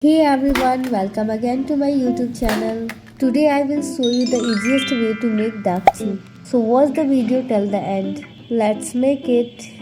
Hey everyone, welcome again to my YouTube channel. Today I will show you the easiest way to make Ddakji. So watch the video till the end. Let's make it.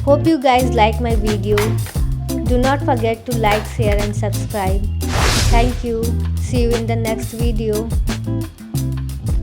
Hope you guys like my video. Do not forget to like, share and subscribe. Thank you. See you in the next video.